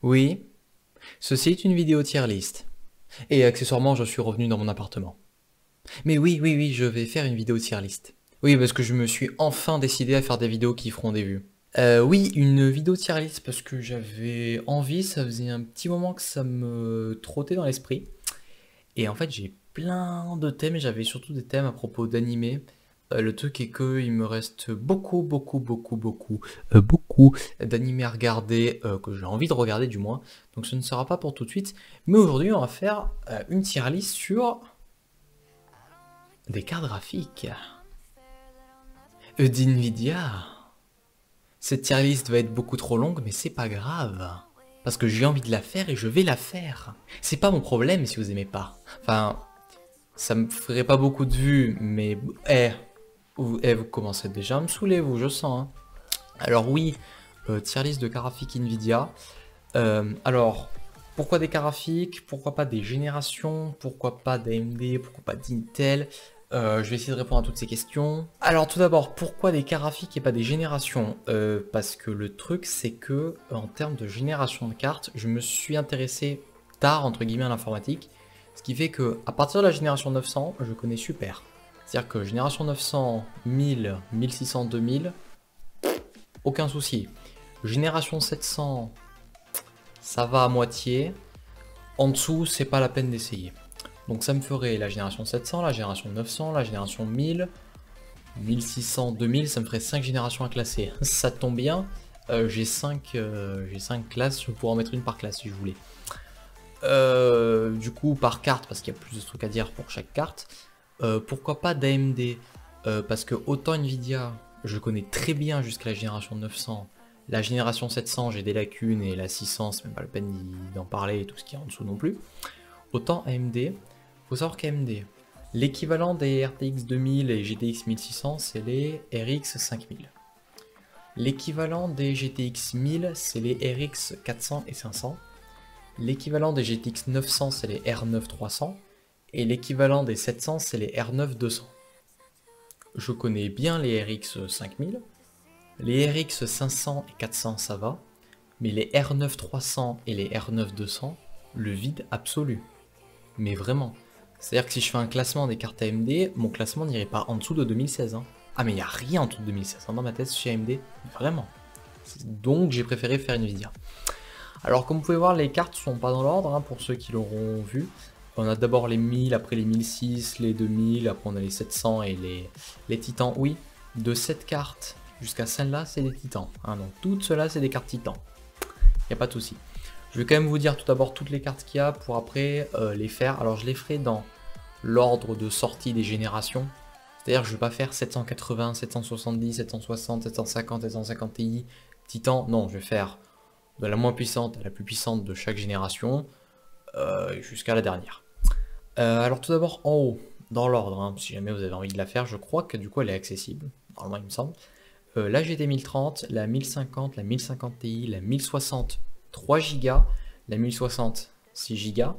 Oui, ceci est une vidéo tier list. Et accessoirement, je suis revenu dans mon appartement. Mais oui, je vais faire une vidéo tier list. Oui, parce que je me suis enfin décidé à faire des vidéos qui feront des vues. Oui, une vidéo tier list parce que j'avais envie, ça faisait un petit moment que ça me trottait dans l'esprit. Et en fait, j'ai plein de thèmes, et j'avais surtout des thèmes à propos d'animés. Le truc est que il me reste beaucoup d'animés à regarder, que j'ai envie de regarder du moins. Donc ce ne sera pas pour tout de suite. Mais aujourd'hui, on va faire une tier list sur des cartes graphiques d'NVIDIA. Cette tier list va être beaucoup trop longue, mais c'est pas grave. Parce que j'ai envie de la faire et je vais la faire. C'est pas mon problème si vous aimez pas. Enfin, ça me ferait pas beaucoup de vues, mais vous commencez déjà à me saouler, vous, je sens. Hein. Alors oui, tier list de graphiques Nvidia. Alors, pourquoi des graphiques? Pourquoi pas des générations? Pourquoi pas d'AMD? Pourquoi pas d'Intel? Je vais essayer de répondre à toutes ces questions. Alors tout d'abord, pourquoi des graphiques et pas des générations? Parce que le truc, c'est que en termes de génération de cartes, je me suis intéressé tard entre guillemets à l'informatique, ce qui fait que à partir de la génération 900, je connais super. C'est-à-dire que génération 900, 1000, 1600, 2000, aucun souci. Génération 700, ça va à moitié. En dessous, c'est pas la peine d'essayer. Donc ça me ferait la génération 700, la génération 900, la génération 1000, 1600, 2000, ça me ferait 5 générations à classer. Ça tombe bien, j'ai 5 classes, je vais pouvoir en mettre une par classe si je voulais. Du coup, par carte, parce qu'il y a plus de trucs à dire pour chaque carte. Pourquoi pas d'AMD? Parce que autant Nvidia, je connais très bien jusqu'à la génération 900. La génération 700, j'ai des lacunes, et la 600, c'est même pas la peine d'en parler, et tout ce qui est en dessous non plus. Autant AMD, faut savoir qu'AMD, l'équivalent des RTX 2000 et GTX 1600, c'est les RX 5000. L'équivalent des GTX 1000, c'est les RX 400 et 500. L'équivalent des GTX 900, c'est les R9 300. Et l'équivalent des 700, c'est les R9 200. Je connais bien les RX 5000. Les RX 500 et 400, ça va. Mais les R9 300 et les R9 200, le vide absolu. Mais vraiment. C'est-à-dire que si je fais un classement des cartes AMD, mon classement n'irait pas en dessous de 2016. Hein. Ah mais il n'y a rien en dessous de 2016 hein, dans ma tête chez AMD. Vraiment. Donc j'ai préféré faire Nvidia. Alors comme vous pouvez voir, les cartes sont pas dans l'ordre, hein, pour ceux qui l'auront vu. On a d'abord les 1000, après les 1006, les 2000, après on a les 700 et les titans. Oui, de cette carte jusqu'à celle-là, c'est des titans. Hein, donc toutes ceux-là, c'est des cartes titans. Il n'y a pas de souci. Je vais quand même vous dire tout d'abord toutes les cartes qu'il y a pour après les faire. Alors je les ferai dans l'ordre de sortie des générations. C'est-à-dire que je ne vais pas faire 780, 770, 760, 750, 750 Ti, Titan. Non, je vais faire de la moins puissante à la plus puissante de chaque génération jusqu'à la dernière. Alors tout d'abord en haut, dans l'ordre, hein, si jamais vous avez envie de la faire, je crois que du coup elle est accessible, normalement il me semble. La GT 1030, la 1050, la 1050 Ti, la 1060, 3 Go, la 1060, 6 Go,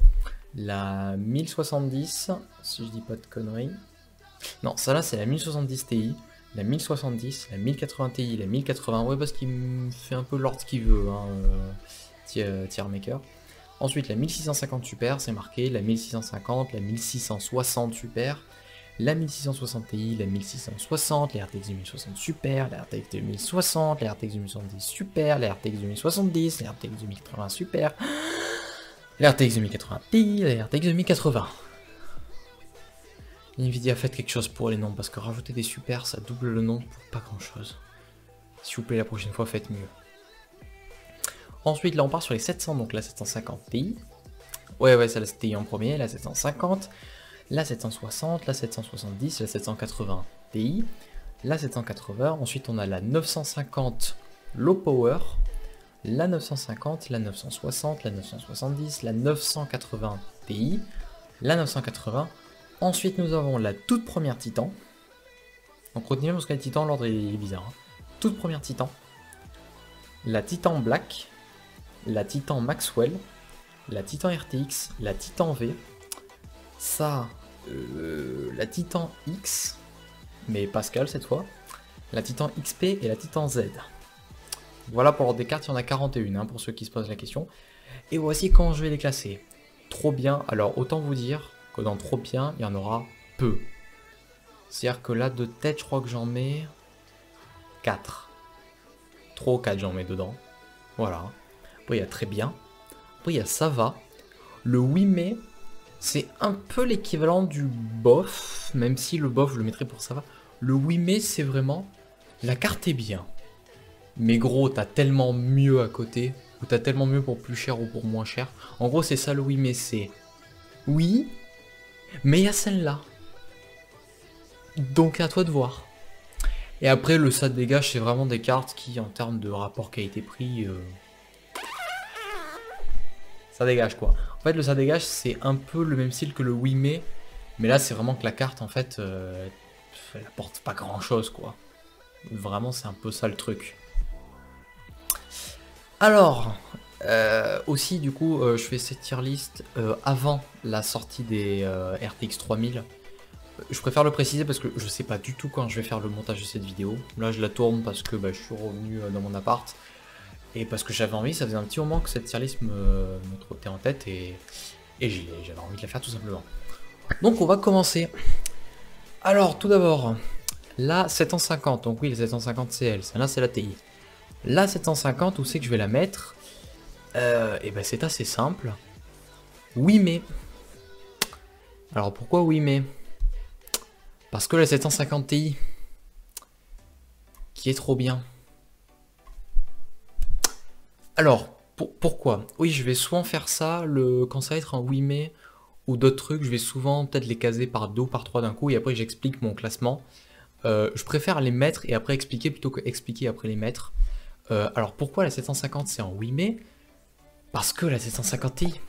la 1070, si je dis pas de conneries. Non, ça là c'est la 1070 Ti, la 1070, la 1080 Ti, la 1080, ouais parce qu'il me fait un peu l'ordre qu'il veut, hein, tier maker. Ensuite la 1650 Super, c'est marqué, la 1650, la 1660 Super, la 1660 Ti, la 1660, la RTX 2060 Super, la RTX 2060, la RTX 2070 Super, la RTX 2070, la RTX 2080 Super, la RTX 2080 Ti, la RTX 2080. Nvidia, faites quelque chose pour les noms, parce que rajouter des super, ça double le nom pour pas grand chose. S'il vous plaît, la prochaine fois, faites mieux. Ensuite, là, on part sur les 700, donc la 750 Ti. Ouais, ça, la Ti en premier, la 750, la 760, la 770, la 780 Ti, la 780. Ensuite, on a la 950 Low Power, la 950, la 960, la 970, la 980 Ti, la 980. Ensuite, nous avons la toute première Titan. Donc retenez bien parce que la Titan, l'ordre est bizarre. Hein. Toute première Titan. La Titan Black. La Titan Maxwell. La Titan RTX. La Titan V. Ça, la Titan X. Mais Pascal cette fois. La Titan XP et la Titan Z. Voilà pour l'ordre des cartes, il y en a 41 hein, pour ceux qui se posent la question. Et voici comment je vais les classer. Trop bien, alors autant vous dire que dans trop bien, il y en aura peu. C'est-à-dire que là, de tête, je crois que j'en mets 4. 3 ou 4 j'en mets dedans. Voilà. Après, il y a très bien. Après, il y a ça va. Le 8 mai, c'est un peu l'équivalent du bof, même si le bof, je le mettrais pour ça va. Le 8 mai, c'est vraiment, la carte est bien. Mais gros, t'as tellement mieux à côté, ou t'as tellement mieux pour plus cher ou pour moins cher. En gros, c'est ça le 8 mai, c'est oui, mais il y a celle-là. Donc à toi de voir. Et après, le ça dégage, c'est vraiment des cartes qui, en termes de rapport qualité-prix, ça dégage quoi. En fait, le ça dégage, c'est un peu le même style que le 8 mai, mais là, c'est vraiment que la carte, en fait, elle apporte pas grand-chose quoi. Vraiment, c'est un peu ça le truc. Alors, aussi, du coup, je fais cette tier list avant la sortie des RTX 3000. Je préfère le préciser parce que je sais pas du tout quand je vais faire le montage de cette vidéo. Là, je la tourne parce que je suis revenu dans mon appart. Et parce que j'avais envie, ça faisait un petit moment que cette tier list me trottait en tête et j'avais envie de la faire tout simplement. Donc, on va commencer. Alors, tout d'abord, la 750. Donc oui, la 750 CL, celle-là, c'est la TI. La 750, où c'est que je vais la mettre? Et ben c'est assez simple. Oui mais. Alors pourquoi oui mais? Parce que la 750 Ti, qui est trop bien. Alors, pourquoi? Oui, je vais souvent faire ça, quand ça va être un oui mais, ou d'autres trucs, je vais souvent peut-être les caser par 2 ou par 3 d'un coup, et après j'explique mon classement. Je préfère les mettre et après expliquer plutôt que expliquer après les mettre. Alors pourquoi la 750 c'est en oui mais? Parce que la 750 Ti.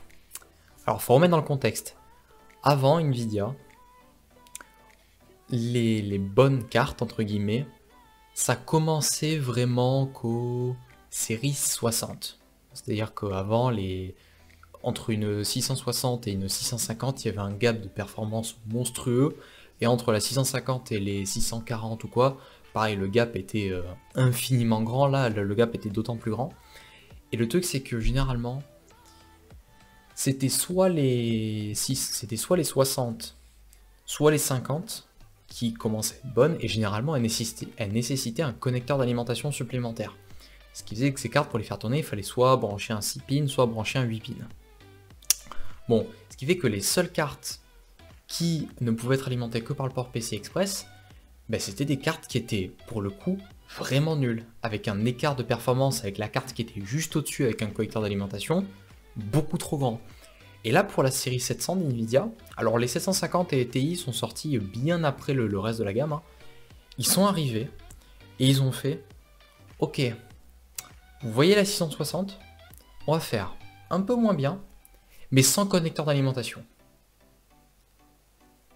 Alors faut remettre dans le contexte. Avant Nvidia, les bonnes cartes entre guillemets, ça commençait vraiment qu'aux séries 60. C'est-à-dire qu'avant, entre une 660 et une 650, il y avait un gap de performance monstrueux. Et entre la 650 et les 640 ou quoi, pareil, le gap était infiniment grand. Là, le gap était d'autant plus grand. Et le truc, c'est que généralement, c'était soit les 60, soit les 50 qui commençaient à être bonnes, et généralement, elles nécessitaient un connecteur d'alimentation supplémentaire. Ce qui faisait que ces cartes, pour les faire tourner, il fallait soit brancher un 6 pins, soit brancher un 8 pins. Bon, ce qui fait que les seules cartes qui ne pouvaient être alimentées que par le port PC Express, c'était des cartes qui étaient, pour le coup, vraiment nulles, avec un écart de performance avec la carte qui était juste au-dessus avec un connecteur d'alimentation, beaucoup trop grand. Et là, pour la série 700 d'NVIDIA, alors les 750 et les TI sont sortis bien après le reste de la gamme, hein. Ils sont arrivés et ils ont fait « Ok, vous voyez la 660 ? On va faire un peu moins bien, mais sans connecteur d'alimentation. »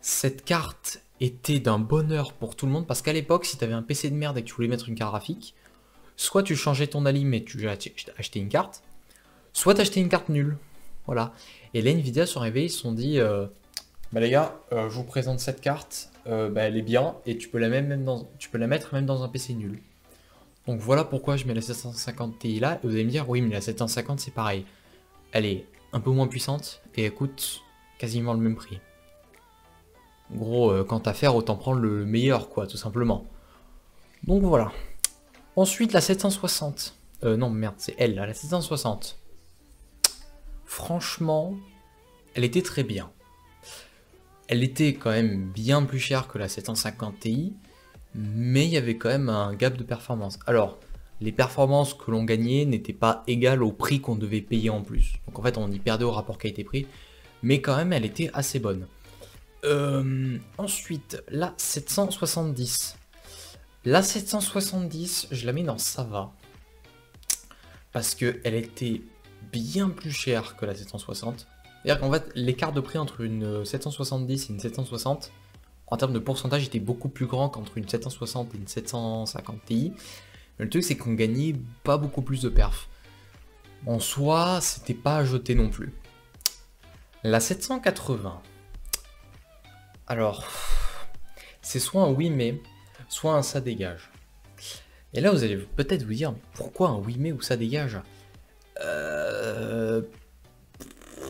Cette carte était d'un bonheur pour tout le monde, parce qu'à l'époque, si tu avais un PC de merde et que tu voulais mettre une carte graphique, soit tu changeais ton alim et tu achetais une carte, soit tu achetais une carte nulle. Voilà. Et là, Nvidia sont arrivés, ils se sont dit les gars, je vous présente cette carte, elle est bien, et tu peux la mettre même dans un PC nul. Donc voilà pourquoi je mets la 750 Ti là, et vous allez me dire, oui, mais la 750 c'est pareil. Elle est un peu moins puissante, et elle coûte quasiment le même prix. Gros, quant à faire, autant prendre le meilleur, quoi, tout simplement. Donc voilà. Ensuite, la 760. Non, merde, c'est elle, là, la 760. Franchement, elle était très bien. Elle était quand même bien plus chère que la 750 Ti, mais il y avait quand même un gap de performance. Alors, les performances que l'on gagnait n'étaient pas égales au prix qu'on devait payer en plus. Donc en fait, on y perdait au rapport qualité-prix, mais quand même, elle était assez bonne. Ensuite, la 770. La 770, je la mets dans ça va. Parce qu'elle était bien plus chère que la 760. C'est-à-dire qu'en fait, l'écart de prix entre une 770 et une 760, en termes de pourcentage, était beaucoup plus grand qu'entre une 760 et une 750 Ti. Mais le truc, c'est qu'on gagnait pas beaucoup plus de perf. En soi, c'était pas à jeter non plus. La 780. Alors, c'est soit un oui mais, soit un ça dégage. Et là, vous allez peut-être vous dire, mais pourquoi un 8 mai où ça dégage?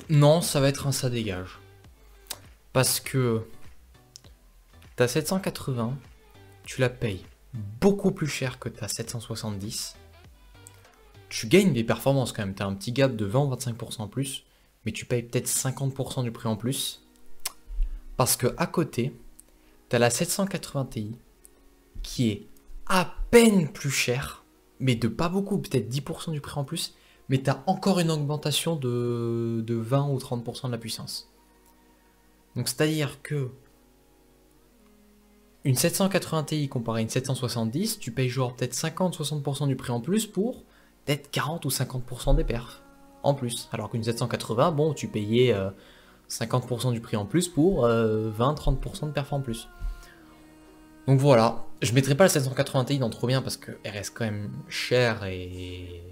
Non, ça va être un ça dégage. Parce que ta 780, tu la payes beaucoup plus cher que ta 770. Tu gagnes des performances quand même, tu as un petit gap de 20-25% en plus, mais tu payes peut-être 50% du prix en plus. Parce que à côté, tu as la 780 Ti qui est à peine plus chère, mais de pas beaucoup, peut-être 10% du prix en plus, mais tu as encore une augmentation de 20 ou 30% de la puissance. Donc c'est-à-dire que une 780 Ti comparée à une 770, tu payes genre peut-être 50-60% du prix en plus pour peut-être 40 ou 50% des perfs en plus. Alors qu'une 780, bon, tu payais 50% du prix en plus pour 20-30% de perfs en plus. Donc voilà, je mettrai pas la 780 Ti dans trop bien parce qu'elle reste quand même chère et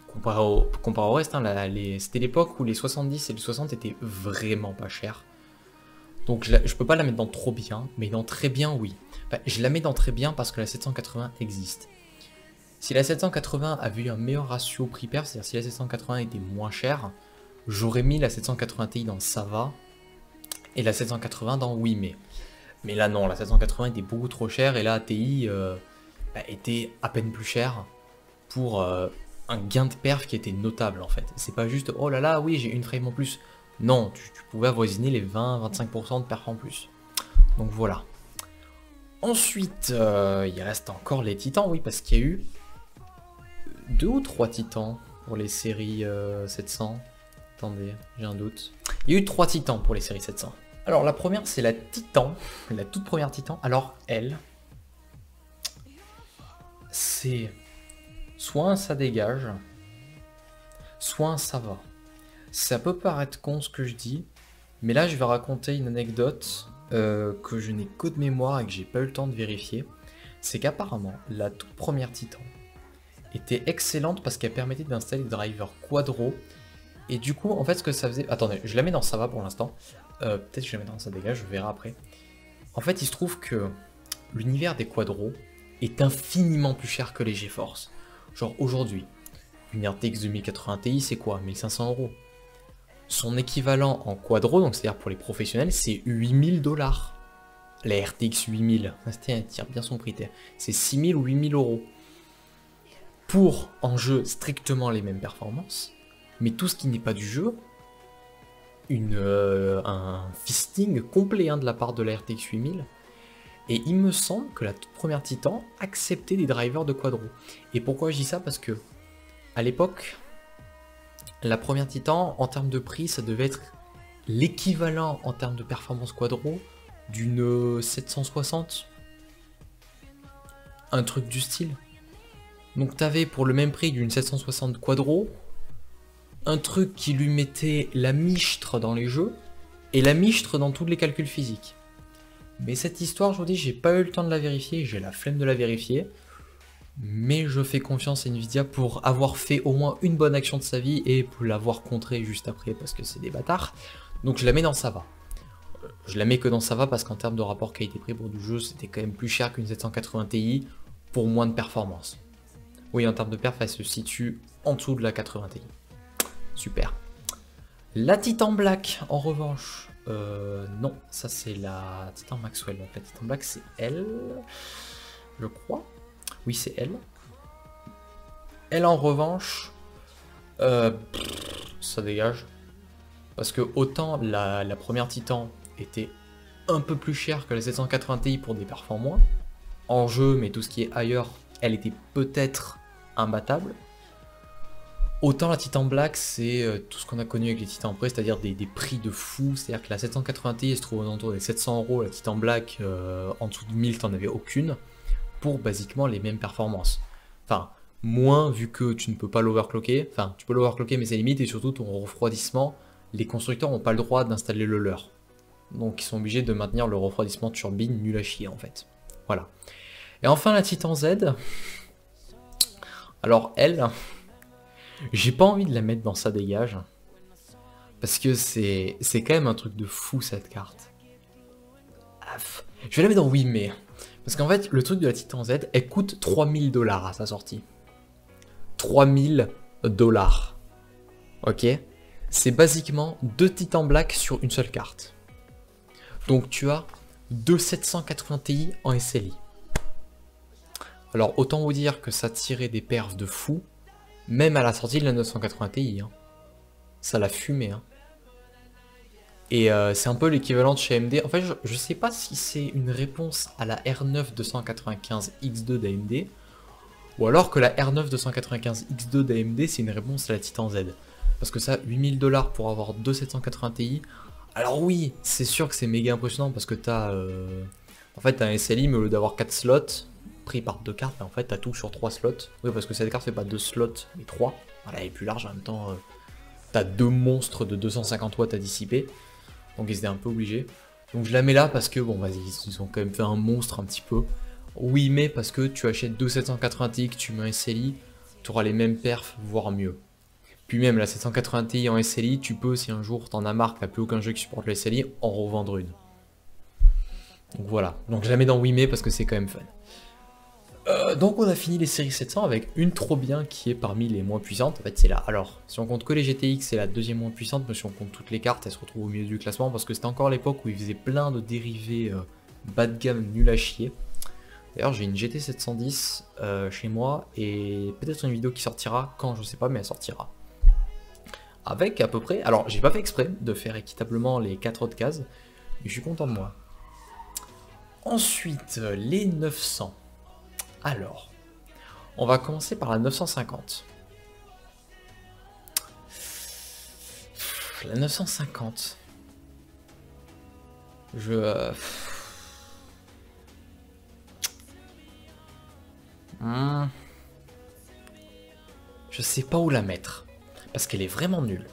comparé au reste, hein, c'était l'époque où les 70 et les 60 étaient vraiment pas chers. Donc je peux pas la mettre dans trop bien, mais dans très bien, oui. Enfin, je la mets dans très bien parce que la 780 existe. Si la 780 avait eu un meilleur ratio prix-perf, c'est-à-dire si la 780 était moins chère, j'aurais mis la 780 Ti dans ça va et la 780 dans oui mais là non, la 780 était beaucoup trop chère et la Ti était à peine plus chère pour un gain de perf qui était notable en fait. C'est pas juste oh là là, oui j'ai une frame en plus. Non, tu pouvais avoisiner les 20-25% de perf en plus. Donc voilà. Ensuite, il reste encore les titans, oui, parce qu'il y a eu 2 ou 3 titans pour les séries 700. Attendez, j'ai un doute. Il y a eu 3 titans pour les séries 700. Alors la première, c'est la Titan, la toute première Titan. Alors elle, c'est soit un ça dégage, soit un ça va. Ça peut paraître con ce que je dis, mais là je vais raconter une anecdote que je n'ai que de mémoire et que j'ai pas eu le temps de vérifier. C'est qu'apparemment, la toute première Titan était excellente parce qu'elle permettait d'installer des drivers quadro. Et du coup, en fait, ce que ça faisait... Attendez, je la mets dans ça va pour l'instant. Peut-être que je la mets dans ça dégage, je verrai après. En fait, il se trouve que l'univers des quadros est infiniment plus cher que les GeForce. Genre aujourd'hui, une RTX 2080 Ti, c'est quoi? 1500 €. Son équivalent en quadro, donc c'est-à-dire pour les professionnels, c'est 8000 $. La RTX 8000, elle tire bien son prix, c'est 6000 ou 8000 €. Pour en jeu strictement les mêmes performances, mais tout ce qui n'est pas du jeu, un fisting complet de la part de la RTX 8000. Et il me semble que la toute première Titan acceptait des drivers de quadro. Et pourquoi je dis ça? Parce que à l'époque, la première Titan, en termes de prix, ça devait être l'équivalent en termes de performance quadro d'une 760. Un truc du style. Donc t'avais pour le même prix d'une 760 quadro, un truc qui lui mettait la michtre dans les jeux, et la michtre dans tous les calculs physiques. Mais cette histoire, je vous dis, j'ai pas eu le temps de la vérifier, j'ai la flemme de la vérifier. Mais je fais confiance à Nvidia pour avoir fait au moins une bonne action de sa vie et pour l'avoir contrée juste après parce que c'est des bâtards. Donc je la mets dans ça va. Je la mets que dans ça va parce qu'en termes de rapport qualité-prix pour du jeu, c'était quand même plus cher qu'une 780 Ti pour moins de performance. Oui, en termes de perf, elle se situe en dessous de la 80 Ti. Super. La Titan Black, en revanche, non, ça c'est la Titan Maxwell. Donc la Titan Black, c'est elle, je crois. Oui, c'est elle. Elle, en revanche, ça dégage. Parce que autant la première Titan était un peu plus chère que la 780 Ti pour des perfs moins. En jeu, mais tout ce qui est ailleurs, elle était peut-être imbattable. Autant la Titan Black, c'est tout ce qu'on a connu avec les Titans Pré, c'est-à-dire des prix de fou. C'est-à-dire que la 780 Ti se trouve aux alentours des 700 €, la Titan Black, en dessous de 1000, t'en avais aucune. Pour basiquement les mêmes performances. Enfin, moins vu que tu ne peux pas l'overclocker. Enfin, tu peux l'overclocker mais c'est limite et surtout ton refroidissement, les constructeurs n'ont pas le droit d'installer le leur. Donc ils sont obligés de maintenir le refroidissement turbine nul à chier en fait. Voilà. Et enfin la Titan Z. Alors elle, j'ai pas envie de la mettre dans ça dégage. Parce que c'est quand même un truc de fou cette carte. Je vais la mettre dans oui mais... Parce qu'en fait, le truc de la Titan Z, elle coûte 3000 $ à sa sortie. 3000 $. Ok? C'est basiquement 2 Titan Black sur une seule carte. Donc tu as 2 780 Ti en SLI. Alors autant vous dire que ça tirait des perfs de fou, même à la sortie de la 980 Ti. Hein. Ça l'a fumé. Hein. Et c'est un peu l'équivalent de chez AMD. En fait, je sais pas si c'est une réponse à la R9 295 X2 d'AMD, ou alors que la R9 295 X2 d'AMD, c'est une réponse à la Titan Z. Parce que ça, 8000 $ pour avoir 2 780 Ti. Alors oui, c'est sûr que c'est méga impressionnant parce que t'as en fait, t'as un SLI, mais au lieu d'avoir 4 slots, pris par 2 cartes, en fait, t'as tout sur 3 slots. Oui, parce que cette carte fait pas 2 slots, mais 3. Voilà, elle est plus large en même temps. T'as 2 monstres de 250 watts à dissiper. Donc ils étaient un peu obligés. Donc je la mets là parce que, bon, vas-y, ils ont quand même fait un monstre un petit peu. Oui, mais parce que tu achètes 2 780 Ti, que tu mets un SLI, tu auras les mêmes perfs, voire mieux. Puis même la 780 Ti en SLI, tu peux, si un jour t'en as marre, qu'il n'y a plus aucun jeu qui supporte le SLI, en revendre une. Donc voilà, donc je la mets dans oui mais parce que c'est quand même fun. Donc on a fini les séries 700 avec une trop bien qui est parmi les moins puissantes. En fait c'est là. Alors si on compte que les GTX c'est la deuxième moins puissante, mais si on compte toutes les cartes elle se retrouve au milieu du classement parce que c'était encore l'époque où ils faisaient plein de dérivés bas de gamme nul à chier. D'ailleurs j'ai une GT 710 chez moi et peut-être une vidéo qui sortira quand je sais pas mais elle sortira. Avec à peu près, alors j'ai pas fait exprès de faire équitablement les 4 autres cases, mais je suis content de moi. Ensuite les 900. Alors, on va commencer par la 950. La 950. Je sais pas où la mettre. Parce qu'elle est vraiment nulle.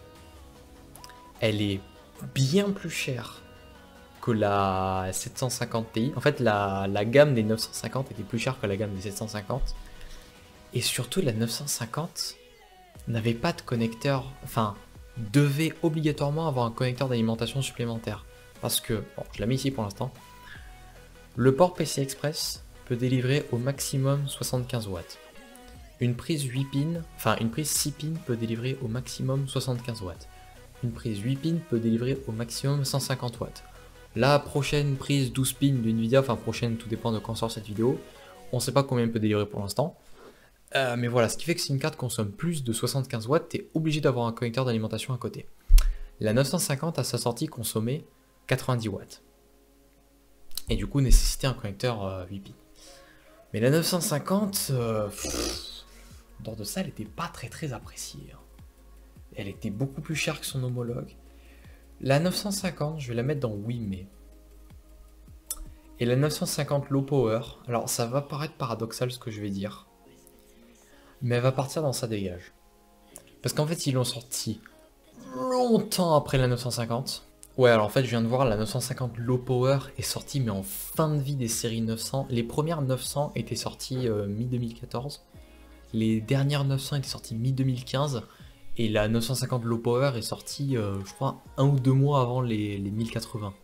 Elle est bien plus chère que la 750 Ti. En fait, la gamme des 950 était plus chère que la gamme des 750. Et surtout, la 950 n'avait pas de connecteur, enfin, devait obligatoirement avoir un connecteur d'alimentation supplémentaire. Parce que, bon, je la mets ici pour l'instant, le port PCI Express peut délivrer au maximum 75 watts. Une prise 8 pins, enfin une prise 6 pins peut délivrer au maximum 75 watts. Une prise 8 pins peut délivrer au maximum 150 watts. La prochaine prise 12 pins de Nvidia, enfin prochaine, tout dépend de quand sort cette vidéo, on ne sait pas combien elle peut délivrer pour l'instant. Mais voilà, ce qui fait que si une carte consomme plus de 75 watts, tu es obligé d'avoir un connecteur d'alimentation à côté. La 950 à sa sortie consommait 90 watts. Et du coup nécessitait un connecteur 8 pins. Mais la 950, dans de ça, elle n'était pas très appréciée. Elle était beaucoup plus chère que son homologue. La 950, je vais la mettre dans oui mais. Et la 950 low power, alors ça va paraître paradoxal ce que je vais dire, mais elle va partir dans sa dégage. Parce qu'en fait ils l'ont sorti longtemps après la 950. Ouais, alors en fait je viens de voir, la 950 low power est sortie mais en fin de vie des séries 900. Les premières 900 étaient sorties mi-2014. Les dernières 900 étaient sorties mi-2015. Et la 950 low power est sortie, je crois, 1 ou 2 mois avant les 1080.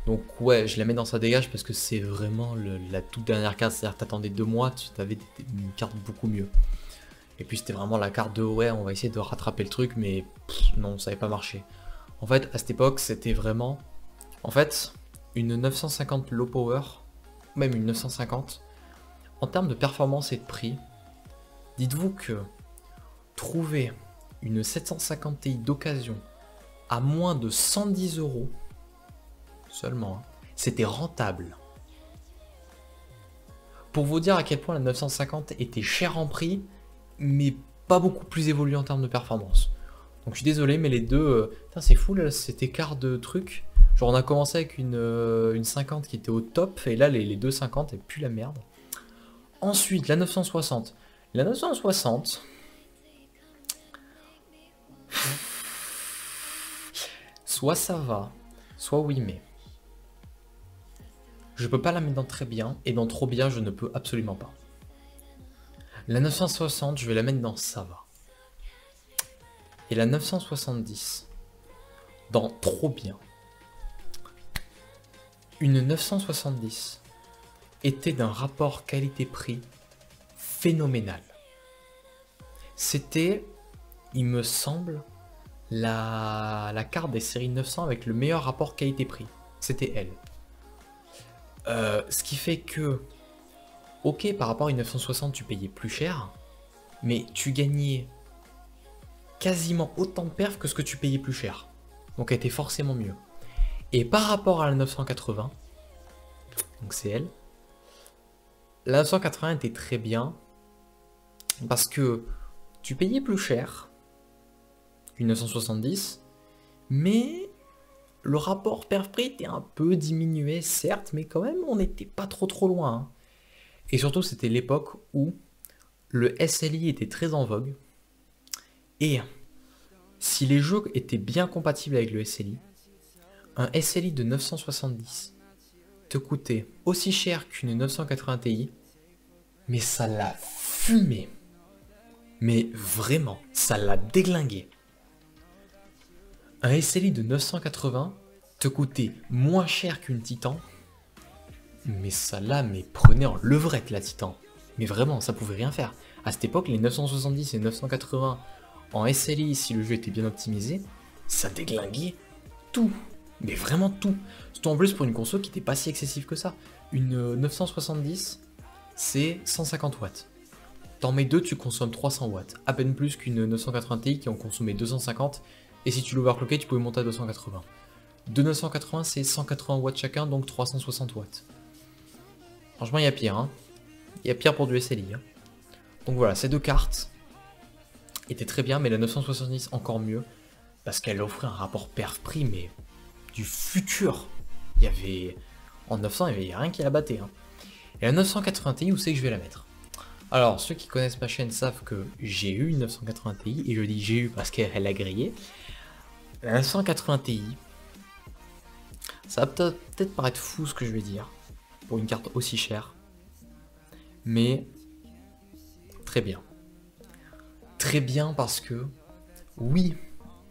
Donc ouais, je la mets dans sa dégage parce que c'est vraiment la toute dernière carte. C'est-à-dire que t'attendais 2 mois, tu avais une carte beaucoup mieux. Et puis c'était vraiment la carte de ouais, on va essayer de rattraper le truc, mais non, ça n'avait pas marché. En fait, à cette époque, c'était vraiment... En fait, une 950 low power, même une 950, en termes de performance et de prix, dites-vous que trouver une 750 Ti d'occasion à moins de 110 € seulement, hein, c'était rentable. Pour vous dire à quel point la 950 était chère en prix, mais pas beaucoup plus évoluée en termes de performance. Donc je suis désolé, mais les deux... c'est fou là, cet écart de trucs. Genre on a commencé avec une 50 qui était au top, et là les deux 50, et plus la merde. Ensuite, la 960. La 960... soit ça va, soit oui mais. Je peux pas la mettre dans très bien, et dans trop bien je ne peux absolument pas. La 960, je vais la mettre dans ça va. Et la 970, dans trop bien. Une 970 était d'un rapport qualité-prix phénoménal. C'était, il me semble, la carte des séries 900 avec le meilleur rapport qualité-prix. C'était elle. Ce qui fait que, ok, par rapport à une 960, tu payais plus cher, mais tu gagnais quasiment autant de perf que ce que tu payais plus cher. Donc elle était forcément mieux. Et par rapport à la 980, donc c'est elle, la 980 était très bien parce que tu payais plus cher qu'une 970, mais le rapport perf-prix était un peu diminué, certes, mais quand même on n'était pas trop loin. Hein. Et surtout c'était l'époque où le SLI était très en vogue. Et si les jeux étaient bien compatibles avec le SLI, un SLI de 970 te coûtait aussi cher qu'une 980 Ti, mais ça l'a fumé. Mais vraiment, ça l'a déglingué. Un SLI de 980 te coûtait moins cher qu'une Titan, mais ça là, mais prenait en levrette la Titan. Mais vraiment, ça pouvait rien faire. À cette époque, les 970 et 980 en SLI, si le jeu était bien optimisé, ça déglinguait tout. Mais vraiment tout. Surtout en plus pour une console qui n'était pas si excessive que ça. Une 970, c'est 150 watts. T'en mets deux, tu consommes 300 watts. À peine plus qu'une 980 Ti qui en consommait 250. Et si tu l'overclockais, tu pouvais monter à 280. De 980, c'est 180 watts chacun, donc 360 watts. Franchement, il y a pire. Hein. Il y a pire pour du SLI. Hein. Donc voilà, ces deux cartes étaient très bien, mais la 970 encore mieux. Parce qu'elle offrait un rapport perf-prix, mais du futur. Il y avait... En 900, il n'y avait rien qui la battait. Hein. Et la 980 Ti, où c'est que je vais la mettre? Alors, ceux qui connaissent ma chaîne savent que j'ai eu une 980 Ti, et je dis j'ai eu parce qu'elle a grillé. La 980 Ti, ça va peut-être paraître fou ce que je vais dire, pour une carte aussi chère, mais très bien. Très bien parce que, oui,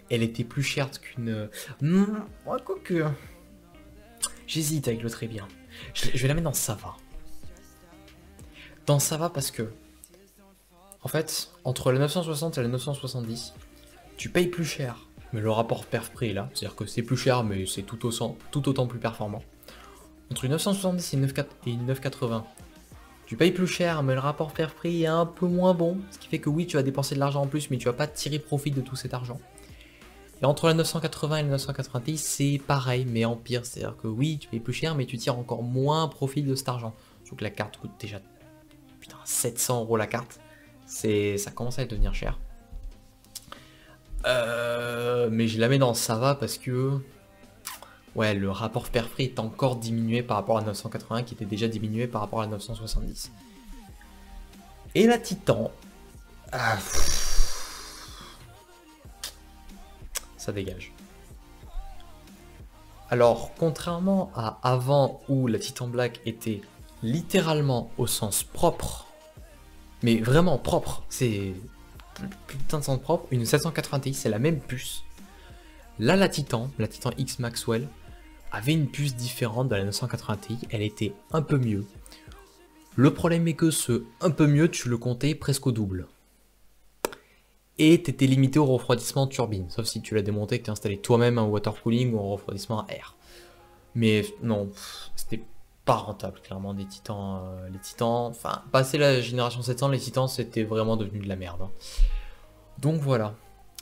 elle était plus chère qu'une... quoique... J'hésite avec le très bien. Je vais la mettre dans ça va. Dans ça va parce que, en fait, entre la 960 et la 970, tu payes plus cher, mais le rapport perf-prix est là. C'est-à-dire que c'est plus cher, mais c'est tout autant plus performant. Entre une 970 et une 980, tu payes plus cher, mais le rapport perf-prix est un peu moins bon. Ce qui fait que oui, tu vas dépenser de l'argent en plus, mais tu vas pas tirer profit de tout cet argent. Et entre la 980 et la 980 Ti, c'est pareil, mais en pire. C'est-à-dire que oui, tu payes plus cher, mais tu tires encore moins profit de cet argent. Surtout que la carte coûte déjà 700 € la carte. Ça commence à devenir cher. Mais je la mets dans ça va parce que... Ouais, le rapport perf-prix est encore diminué par rapport à 980 qui était déjà diminué par rapport à 970. Et la Titan... ça dégage. Alors, contrairement à avant où la Titan Black était littéralement au sens propre, mais vraiment propre, c'est putain de sens propre, une 780 Ti, c'est la même puce. Là, la Titan X Maxwell, avait une puce différente de la 980 Ti, elle était un peu mieux. Le problème est que ce un peu mieux, tu le comptais presque au double. Et tu étais limité au refroidissement turbine, sauf si tu l'as démonté et que tu as installé toi-même un water cooling ou un refroidissement à air. Mais non, c'était pas rentable, clairement, des Titans. Les Titans, enfin, passé la génération 700, les Titans, c'était vraiment devenu de la merde. Hein. Donc voilà.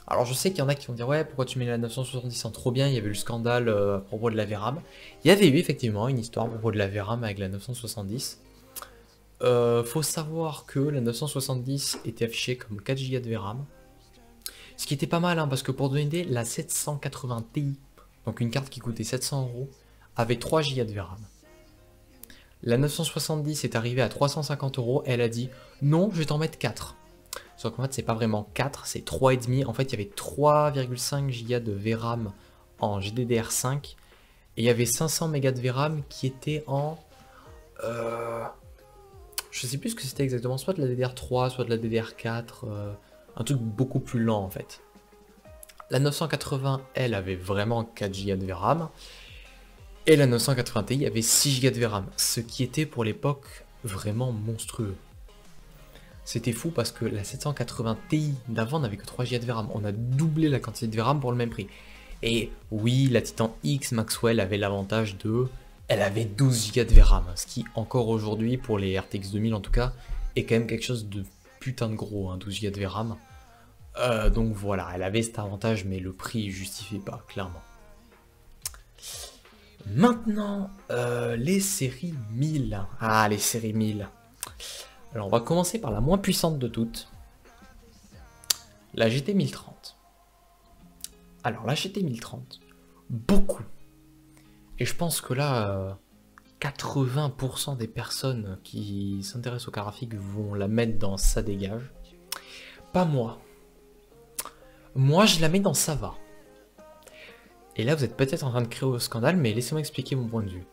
Alors je sais qu'il y en a qui vont dire ouais pourquoi tu mets la 970 en trop bien, il y avait eu le scandale à propos de la VRAM. Il y avait eu effectivement une histoire à propos de la VRAM avec la 970. Faut savoir que la 970 était affichée comme 4 Go de VRAM. Ce qui était pas mal hein, parce que pour donner une idée, la 780 Ti, donc une carte qui coûtait 700 €, avait 3 Go de VRAM. La 970 est arrivée à 350 €, elle a dit non je vais t'en mettre 4. Sauf qu'en fait, c'est pas vraiment 4, c'est 3,5. En fait, il y avait 3,5 Go de VRAM en GDDR5. Et il y avait 500 mégas de VRAM qui étaient en... je sais plus ce que c'était exactement, soit de la DDR3, soit de la DDR4. Un truc beaucoup plus lent en fait. La 980, elle, avait vraiment 4 Go de VRAM. Et la 980 Ti avait 6 Go de VRAM, ce qui était pour l'époque vraiment monstrueux. C'était fou parce que la 780 Ti d'avant n'avait que 3 Go de VRAM. On a doublé la quantité de VRAM pour le même prix. Et oui, la Titan X Maxwell avait l'avantage de... Elle avait 12 Go de VRAM, ce qui encore aujourd'hui, pour les RTX 2000 en tout cas, est quand même quelque chose de putain de gros, hein, 12 Go de VRAM. Donc voilà, elle avait cet avantage, mais le prix ne justifiait pas, clairement. Maintenant, les séries 1000. Ah, les séries 1000. Alors, on va commencer par la moins puissante de toutes. La GT 1030. Alors, la GT 1030, beaucoup. Et je pense que là, 80% des personnes qui s'intéressent au car graphique vont la mettre dans ça dégage. Pas moi. Moi, je la mets dans ça va. Et là, vous êtes peut-être en train de créer au scandale, mais laissez-moi expliquer mon point de vue.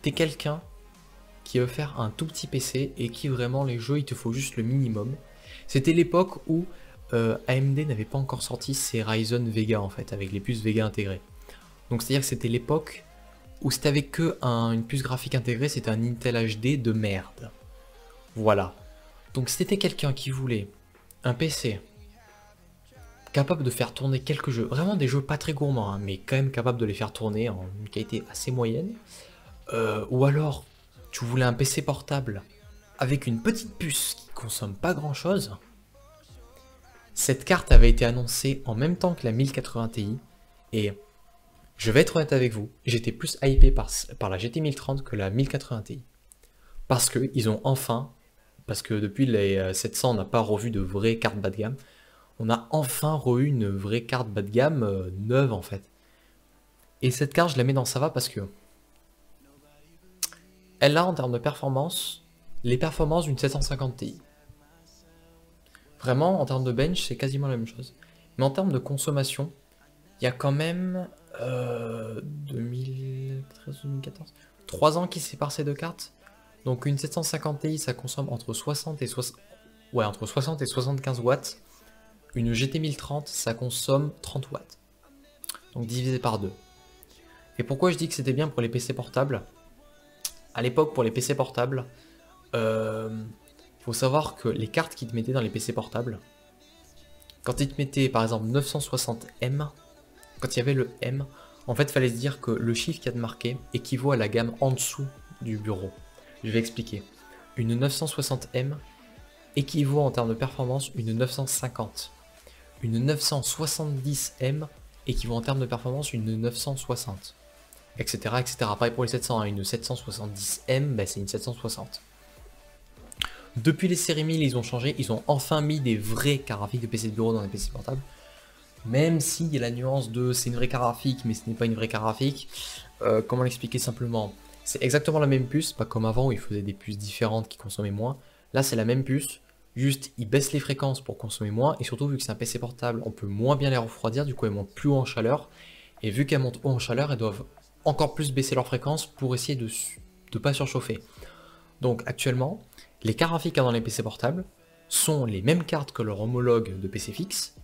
T'es quelqu'un qui veut faire un tout petit PC et qui vraiment les jeux, il te faut juste le minimum. C'était l'époque où AMD n'avait pas encore sorti ses Ryzen Vega en fait, avec les puces Vega intégrées. Donc c'est-à-dire que c'était l'époque où si t'avais que une puce graphique intégrée, c'était un Intel HD de merde. Voilà. Donc si t'étais quelqu'un qui voulait un PC capable de faire tourner quelques jeux, vraiment des jeux pas très gourmands, hein, mais quand même capable de les faire tourner en une qualité assez moyenne, ou alors tu voulais un PC portable avec une petite puce qui consomme pas grand chose, cette carte avait été annoncée en même temps que la 1080 Ti, et je vais être honnête avec vous, j'étais plus hypé par la GT 1030 que la 1080 Ti. Parce que ils ont enfin, parce que depuis les 700 on n'a pas revu de vraies cartes bas de gamme, on a enfin reçu une vraie carte bas de gamme neuve en fait. Et cette carte je la mets dans ça va parce que elle a en termes de performance les performances d'une 750 Ti. Vraiment en termes de bench c'est quasiment la même chose. Mais en termes de consommation, il y a quand même 2013-2014, 3 ans qui séparent ces deux cartes. Donc une 750 Ti ça consomme entre 60 et 75 watts. Une GT 1030 ça consomme 30 watts. Donc divisé par 2. Et pourquoi je dis que c'était bien pour les PC portables? À l'époque pour les PC portables, faut savoir que les cartes qu'ils te mettaient dans les PC portables, quand ils te mettaient par exemple 960M, quand il y avait le M, en fait, il fallait se dire que le chiffre qu'il y a de marqué équivaut à la gamme en dessous du bureau. Je vais expliquer. Une 960M équivaut en termes de performance une 950. Une 970M équivaut en termes de performance une 960. Etc. etc. Pareil pour les 700, hein. Une 770M, bah, c'est une 760. Depuis les séries 1000, ils ont changé. Ils ont enfin mis des vrais cartes graphiques de PC de bureau dans les PC portables. Même s'il y a la nuance de c'est une vraie carte graphique, mais ce n'est pas une vraie carte graphique. Comment l'expliquer simplement? C'est exactement la même puce, pas comme avant où il faisait des puces différentes qui consommaient moins. Là, c'est la même puce, juste ils baissent les fréquences pour consommer moins. Et surtout, vu que c'est un PC portable, on peut moins bien les refroidir, du coup, elles montent plus haut en chaleur. Et vu qu'elles montent haut en chaleur, elles doivent encore plus baisser leur fréquence pour essayer de ne pas surchauffer. Donc, actuellement, les cartes graphiques dans les PC portables sont les mêmes cartes que leur homologue de PC fixe,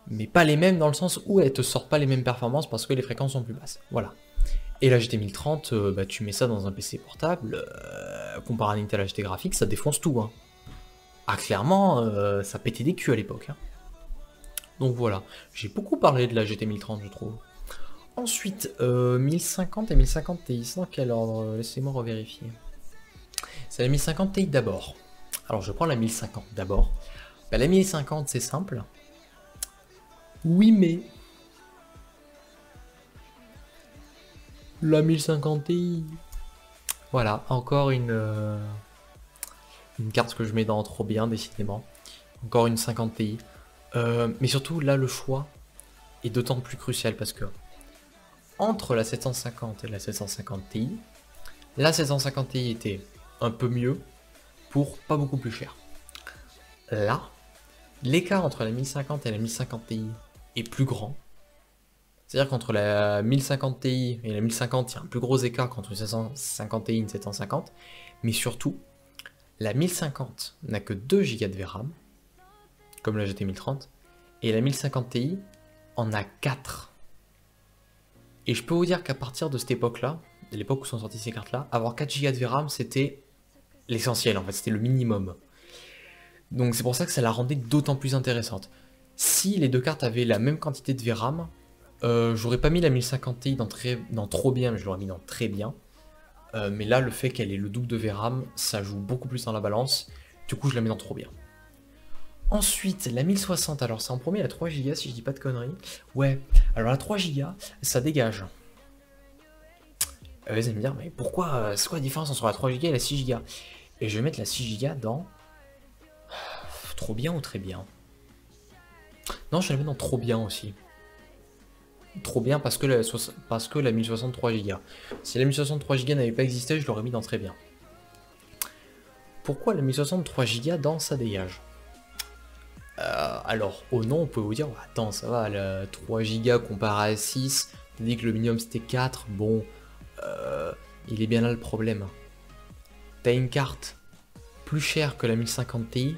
mais pas les mêmes dans le sens où elles te sortent pas les mêmes performances parce que les fréquences sont plus basses. Voilà. Et la GT 1030, bah, tu mets ça dans un PC portable, comparé à un Intel HD graphique, ça défonce tout. Hein. Ah clairement, ça pétait des culs à l'époque. Hein. Donc voilà, j'ai beaucoup parlé de la GT 1030 je trouve. Ensuite, 1050 et 1050 Ti, c'est dans quel ordre? Laissez-moi revérifier. C'est la 1050 Ti d'abord. Alors je prends la 1050 d'abord. Bah, la 1050 c'est simple. Oui, mais la 1050 Ti. Voilà, encore une carte que je mets dans trop bien, décidément. Encore une 50 Ti. Mais surtout, là, le choix est d'autant plus crucial parce que entre la 750 et la 750 Ti, la 750 Ti était un peu mieux pour pas beaucoup plus cher. Là, l'écart entre la 1050 et la 1050 Ti est plus grand. C'est-à-dire qu'entre la 1050 Ti et la 1050, il y a un plus gros écart qu'entre une 750 Ti et une 750. Mais surtout, la 1050 n'a que 2 Go de VRAM, comme la GT 1030, et la 1050 Ti en a 4. Et je peux vous dire qu'à partir de cette époque-là, de l'époque où sont sorties ces cartes-là, avoir 4 Go de VRAM, c'était l'essentiel en fait, c'était le minimum. Donc c'est pour ça que ça la rendait d'autant plus intéressante. Si les deux cartes avaient la même quantité de VRAM, j'aurais pas mis la 1050 Ti dans trop bien, mais je l'aurais mis dans très bien. Mais là, le fait qu'elle ait le double de VRAM, ça joue beaucoup plus dans la balance. Du coup, je la mets dans trop bien. Ensuite, la 1060, alors c'est en premier la 3 Go si je dis pas de conneries. Ouais, alors la 3 Go, ça dégage. Vous allez me dire, mais pourquoi, c'est quoi la différence entre la 3 Go et la 6 Go? Et je vais mettre la 6 Go dans... Trop bien ou très bien? Non, je vais la mettre dans trop bien aussi. Trop bien parce que la 1063 Go. Si la 1063 Go n'avait pas existé, je l'aurais mis dans très bien. Pourquoi la 1063 Go dans ça dégage? Alors, au nom, on peut vous dire, attends, ça va, la 3 Go comparé à 6, t'as dit que le minimum c'était 4, bon, il est bien là le problème. T'as une carte plus chère que la 1050 Ti,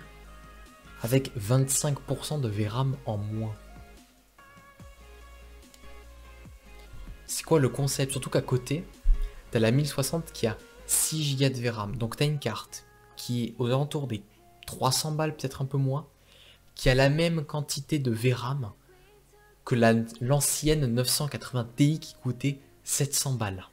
avec 25% de VRAM en moins. C'est quoi le concept? Surtout qu'à côté, t'as la 1060 qui a 6 Go de VRAM, donc t'as une carte qui est aux alentours des 300 balles, peut-être un peu moins, qui a la même quantité de VRAM que l'ancienne 980 Ti qui coûtait 700 balles.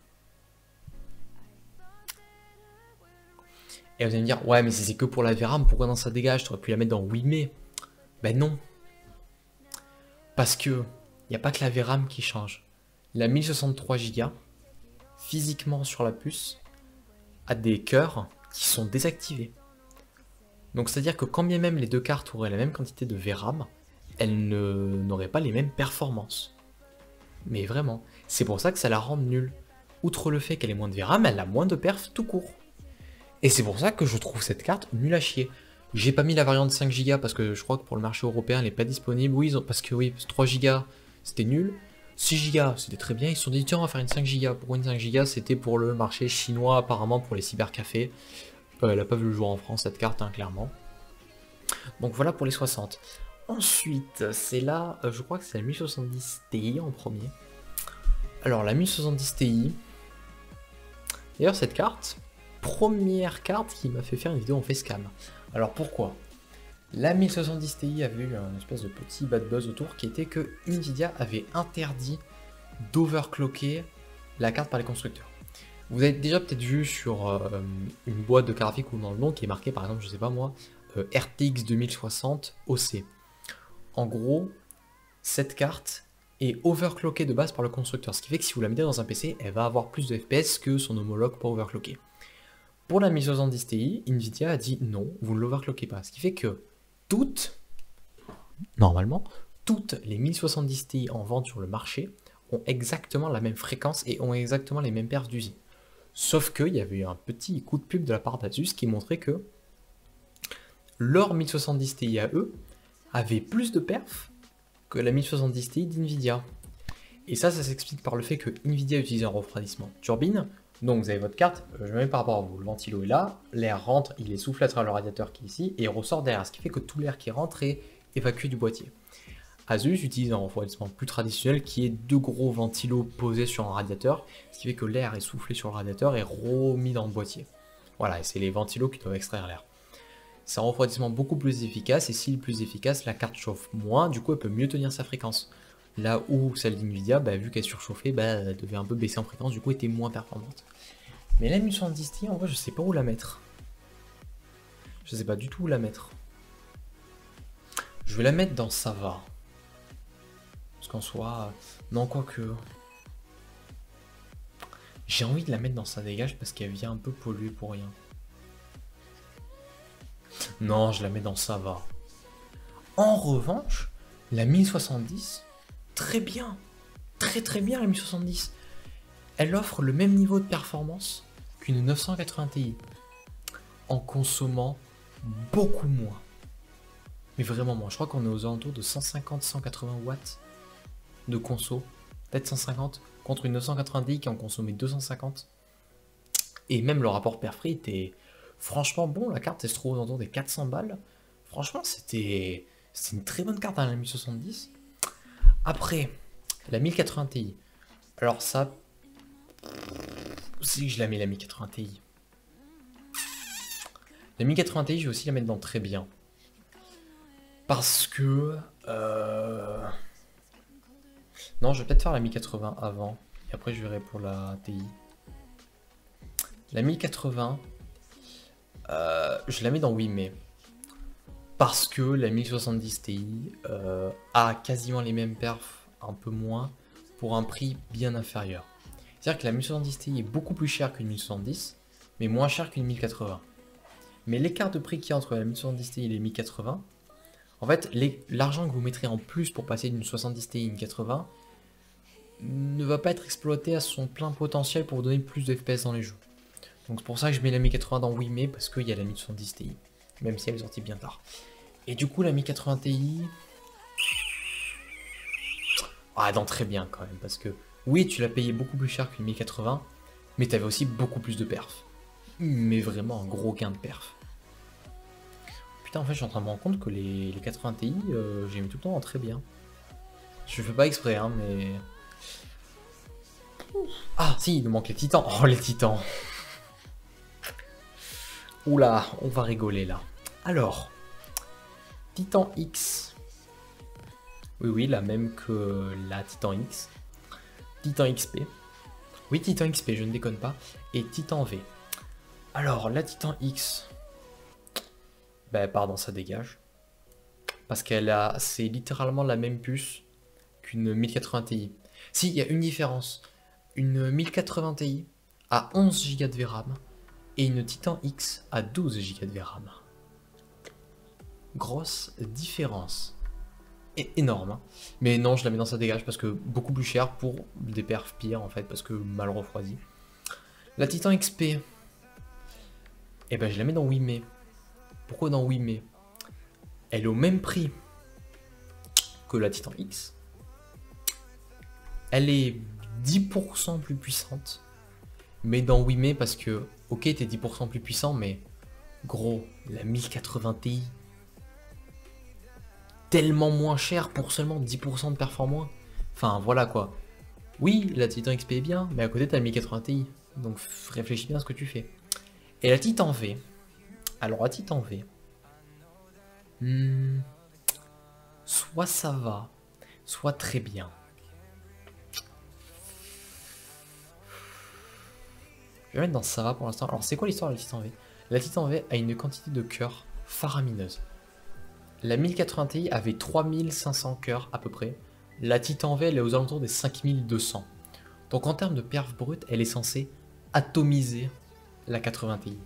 Et vous allez me dire, ouais mais si c'est que pour la VRAM, pourquoi dans ça dégage? Tu aurais pu la mettre dans 8 mai. Ben non. Parce que il n'y a pas que la VRAM qui change. La 1063 Go, physiquement sur la puce, a des cœurs qui sont désactivés. Donc c'est-à-dire que quand bien même les deux cartes auraient la même quantité de VRAM, elles n'auraient pas les mêmes performances. Mais vraiment, c'est pour ça que ça la rend nulle. Outre le fait qu'elle ait moins de VRAM, elle a moins de perf tout court. Et c'est pour ça que je trouve cette carte nulle à chier. J'ai pas mis la variante 5 Go parce que je crois que pour le marché européen elle n'est pas disponible. Oui, parce que 3 Go c'était nul. 6 Go c'était très bien. Ils se sont dit tiens on va faire une 5 Go. Pourquoi une 5 Go? C'était pour le marché chinois apparemment pour les cybercafés. Elle a pas vu le jour en France cette carte hein, clairement. Donc voilà pour les 60. Ensuite c'est là, je crois que c'est la 1070 Ti en premier. Alors la 1070 Ti. D'ailleurs cette carte, première carte qui m'a fait faire une vidéo en facecam. Alors pourquoi? La 1070 Ti avait eu un espèce de petit bad buzz autour qui était que Nvidia avait interdit d'overclocker la carte par les constructeurs. Vous avez déjà peut-être vu sur une boîte de graphique ou dans le nom qui est marqué par exemple, je sais pas moi, RTX 2060 OC. En gros, cette carte est overclockée de base par le constructeur, ce qui fait que si vous la mettez dans un PC, elle va avoir plus de FPS que son homologue pas overclocké. Pour la 1070 Ti, Nvidia a dit non, vous ne l'overclockez pas. Ce qui fait que normalement, toutes les 1070 Ti en vente sur le marché ont exactement la même fréquence et ont exactement les mêmes perfs d'usine. Sauf qu'il y avait eu un petit coup de pub de la part d'Asus qui montrait que leur 1070 Ti à eux avait plus de perfs que la 1070 Ti d'Nvidia. Et ça s'explique par le fait que Nvidia utilise un refroidissement turbine. Donc vous avez votre carte, je mets par rapport à vous, le ventilo est là, l'air rentre, il est soufflé à travers le radiateur qui est ici, et il ressort derrière, ce qui fait que tout l'air qui rentre est évacué du boîtier. Asus utilise un refroidissement plus traditionnel qui est deux gros ventilos posés sur un radiateur, ce qui fait que l'air est soufflé sur le radiateur et remis dans le boîtier. Voilà, et c'est les ventilos qui doivent extraire l'air. C'est un refroidissement beaucoup plus efficace, et s'il est plus efficace, la carte chauffe moins, du coup elle peut mieux tenir sa fréquence. Là où celle d'Nvidia, vu qu'elle surchauffait, elle devait un peu baisser en fréquence, du coup elle était moins performante. Mais la 1070 Ti, en vrai, je sais pas où la mettre. Je sais pas du tout où la mettre. Je vais la mettre dans ça va. Parce qu'en soit... Non, quoique... J'ai envie de la mettre dans ça dégage parce qu'elle vient un peu polluer pour rien. Non, je la mets dans ça va. En revanche, la 1070... Très bien, très bien la 1070. Elle offre le même niveau de performance qu'une 980 Ti, en consommant beaucoup moins. Mais vraiment moins, je crois qu'on est aux alentours de 150-180 watts de conso, peut-être 150, contre une 980 Ti qui en consommait 250. Et même le rapport perf-prix était franchement bon, la carte elle se trouve aux alentours des 400 balles. Franchement c'était une très bonne carte à la 1070. Après, la 1080 Ti, Alors ça, si je la mets la 1080 Ti. La 1080 Ti, je vais aussi la mettre dans très bien. Parce que... Non, je vais peut-être faire la 1080 avant. Et après, je verrai pour la Ti. La 1080, je la mets dans 8 mai. Parce que la 1070 Ti a quasiment les mêmes perfs, un peu moins, pour un prix bien inférieur. C'est-à-dire que la 1070 Ti est beaucoup plus chère qu'une 1070, mais moins chère qu'une 1080. Mais l'écart de prix qu'il y a entre la 1070 Ti et les 1080, en fait, l'argent que vous mettrez en plus pour passer d'une 70 Ti à une 80 ne va pas être exploité à son plein potentiel pour vous donner plus de FPS dans les jeux. Donc c'est pour ça que je mets la 1080 dans 8 mai, parce qu'il y a la 1070 Ti, même si elle est sortie bien tard. Et du coup, la 1080 Ti... Ah, dans très bien quand même, parce que oui, tu l'as payé beaucoup plus cher qu'une 1080, mais tu avais aussi beaucoup plus de perf. Mais vraiment un gros gain de perf. Putain, en fait, je suis en train de me rendre compte que les 80 Ti, j'ai mis tout le temps en très bien. Je fais pas exprès, hein, mais... Ah, si, il nous manque les titans. Oh, les titans. Oula, on va rigoler là. Alors, Titan X. Oui, oui, la même que la Titan X. Titan XP. Oui, Titan XP, je ne déconne pas. Et Titan V. Alors, la Titan X. Ben, pardon, ça dégage. Parce qu'elle a... C'est littéralement la même puce qu'une 1080 Ti. Si, il y a une différence. Une 1080 Ti a 11 Go de VRAM. Et une Titan X a 12 Go de VRAM. Grosse différence. Et énorme. Hein. Mais non, je la mets dans sa dégage parce que beaucoup plus cher pour des perfs pires en fait, parce que mal refroidi. La Titan XP. Eh ben je la mets dans 8 mai. Pourquoi dans 8 mai? Elle est au même prix que la Titan X. Elle est 10% plus puissante. Mais dans 8 mai parce que, ok, t'es 10% plus puissant, mais gros, la 1080 Ti, tellement moins cher pour seulement 10% de performance. Enfin, voilà quoi. Oui, la Titan XP est bien, mais à côté t'as la 1080 Ti. Donc réfléchis bien à ce que tu fais. Et la Titan V. Alors la Titan V. Soit ça va, soit très bien. Je vais mettre dans ça va pour l'instant. Alors c'est quoi l'histoire de la Titan V? La Titan V a une quantité de cœurs faramineuse. La 1080 Ti avait 3500 cœurs à peu près. La Titan V elle est aux alentours des 5200. Donc en termes de perf brute, elle est censée atomiser la 80 Ti.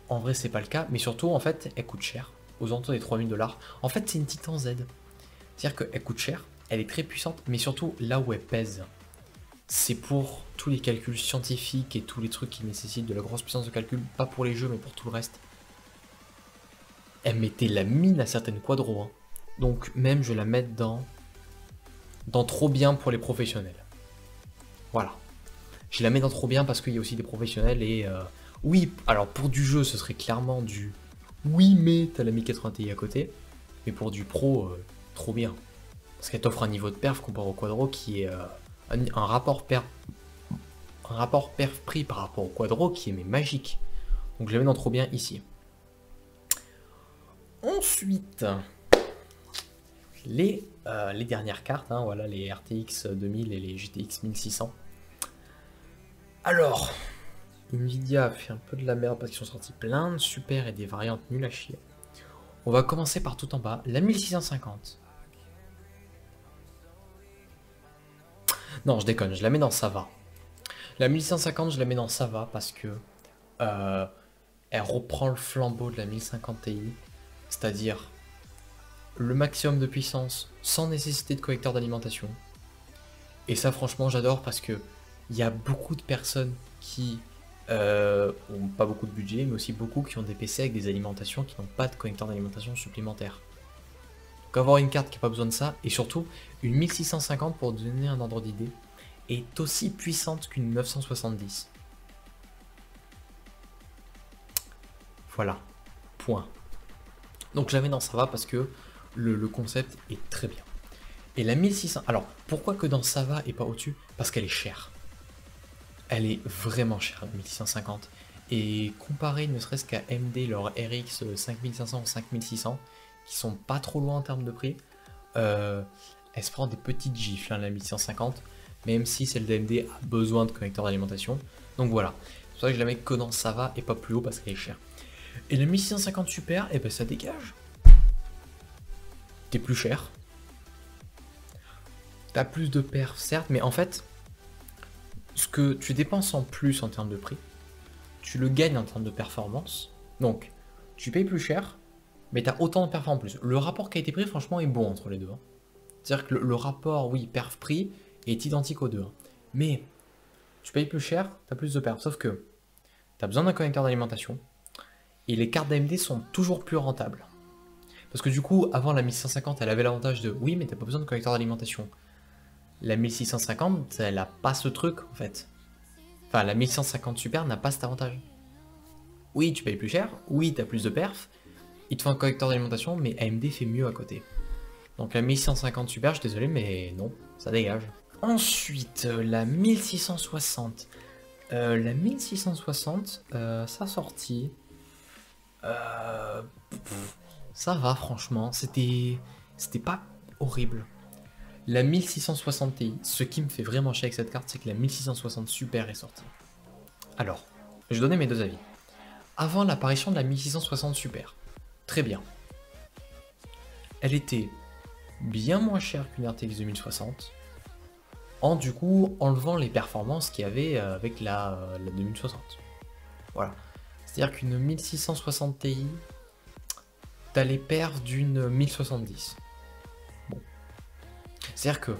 En vrai c'est pas le cas, mais surtout en fait elle coûte cher. Aux alentours des 3000 $. En fait c'est une Titan Z. C'est-à-dire qu'elle coûte cher, elle est très puissante, mais surtout là où elle pèse. C'est pour tous les calculs scientifiques et tous les trucs qui nécessitent de la grosse puissance de calcul, pas pour les jeux mais pour tout le reste. Elle mettait la mine à certaines quadros. Hein. Donc même je vais la mettre dans trop bien pour les professionnels. Voilà. Je la mets dans trop bien parce qu'il y a aussi des professionnels et oui, alors pour du jeu ce serait clairement du oui mais t'as la 1080 Ti à côté. Mais pour du pro, trop bien. Parce qu'elle t'offre un niveau de perf comparé au quadro qui est un rapport perf-prix par rapport au quadro qui est mais magique. Donc je la mets dans trop bien ici. Ensuite, les dernières cartes, hein, voilà, les RTX 2000 et les GTX 1600. Alors, Nvidia a fait un peu de la merde parce qu'ils sont sortis plein de super et des variantes nulles à chier. On va commencer par tout en bas, la 1650. Non, je déconne, je la mets dans ça va. La 1150, je la mets dans ça va parce que elle reprend le flambeau de la 1050 Ti, c'est-à-dire le maximum de puissance sans nécessité de collecteur d'alimentation. Et ça, franchement, j'adore parce que il y a beaucoup de personnes qui ont pas beaucoup de budget, mais aussi beaucoup qui ont des PC avec des alimentations qui n'ont pas de collecteur d'alimentation supplémentaire. Donc avoir une carte qui n'a pas besoin de ça, et surtout une 1650 pour donner un ordre d'idée, est aussi puissante qu'une 970. Voilà, point. Donc je la mets dans ça va parce que le concept est très bien. Et la 1600... Alors, pourquoi que dans Sava et pas au-dessus? Parce qu'elle est chère. Elle est vraiment chère, la 1650. Et comparé ne serait-ce qu'à AMD, leur RX 5500 ou 5600, qui sont pas trop loin en termes de prix, elle se prend des petites gifles, hein, la 1650, même si celle d'AMD a besoin de connecteurs d'alimentation. Donc voilà, c'est pour ça que je la mets que dans Sava et pas plus haut parce qu'elle est chère. Et la 1650 Super, et ben ça dégage. T'es plus cher. T'as plus de perf, certes, mais en fait, ce que tu dépenses en plus en termes de prix, tu le gagnes en termes de performance. Donc, tu payes plus cher, mais tu as autant de perf en plus. Le rapport qualité-prix, franchement, est bon entre les deux. Hein. C'est-à-dire que le rapport, oui, perf-prix est identique aux deux. Hein. Mais tu payes plus cher, tu as plus de perf. Sauf que tu as besoin d'un connecteur d'alimentation et les cartes d'AMD sont toujours plus rentables. Parce que du coup, avant la 1650, elle avait l'avantage de oui, mais tu n'as pas besoin de connecteur d'alimentation. La 1650, elle n'a pas ce truc en fait. Enfin, la 1150 Super n'a pas cet avantage. Oui, tu payes plus cher, oui, tu as plus de perf, il te faut un connecteur d'alimentation, mais AMD fait mieux à côté. Donc la 1150 Super, je suis désolé, mais non, ça dégage. Ensuite, la 1660. La 1660, sa sortie, ça va franchement, c'était pas horrible. La 1660 Ti, ce qui me fait vraiment chier avec cette carte, c'est que la 1660 Super est sortie. Alors, je vais donner mes deux avis. Avant l'apparition de la 1660 Super, très bien. Elle était bien moins chère qu'une RTX 2060, en du coup enlevant les performances qu'il y avait avec la 2060. Voilà. C'est-à-dire qu'une 1660 Ti, t'as les perfs d'une 1070. Bon. C'est-à-dire que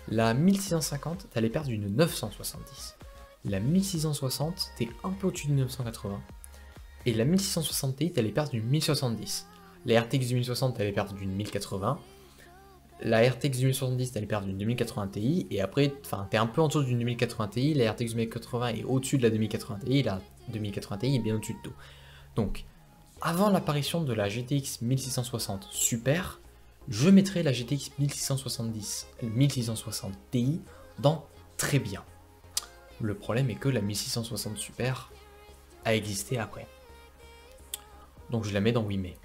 la 1650, t'as les perfs d'une 970. La 1660, t'es un peu au-dessus du 980. Et la 1660 Ti, t'as les pertes d'une 1070. La RTX 2060, t'as les pertes d'une 1080. La RTX 2070, t'as les pertes d'une 2080 Ti. Et après, t'es un peu en dessous d'une 2080 Ti. La RTX 2080 est au-dessus de la 2080 Ti. La 2080 Ti est bien au-dessus de tout. Donc, avant l'apparition de la GTX 1660 Super, je mettrais la GTX 1660 Ti dans très bien. Le problème est que la 1660 Super a existé après. Donc je la mets dans 8 mai.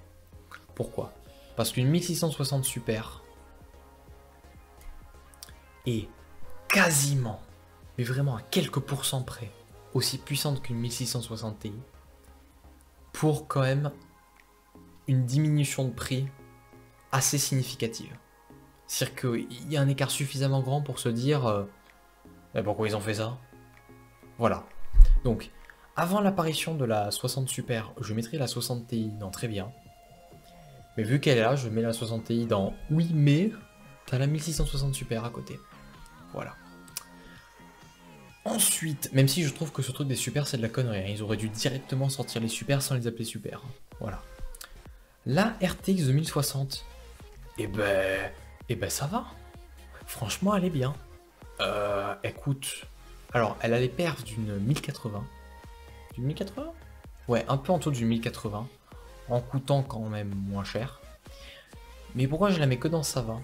Pourquoi? Parce qu'une 1660 Super est quasiment, mais vraiment à quelques pourcents près, aussi puissante qu'une 1660 Ti, pour quand même une diminution de prix assez significative. C'est-à-dire qu'il y a un écart suffisamment grand pour se dire mais pourquoi ils ont fait ça? Voilà. Donc, avant l'apparition de la 60 Super, je mettrais la 60 Ti dans très bien. Mais vu qu'elle est là, je mets la 60 Ti dans oui, mais t'as la 1660 Super à côté. Voilà. Ensuite, même si je trouve que ce truc des Super, c'est de la connerie. Hein, ils auraient dû directement sortir les Super sans les appeler Super. Voilà. La RTX 2060, eh ben ça va. Franchement, elle est bien. Écoute. Alors, elle a les perfs d'une 1080. Du 1080? Ouais, un peu en dessous du 1080, en coûtant quand même moins cher. Mais pourquoi je la mets que dans Sava?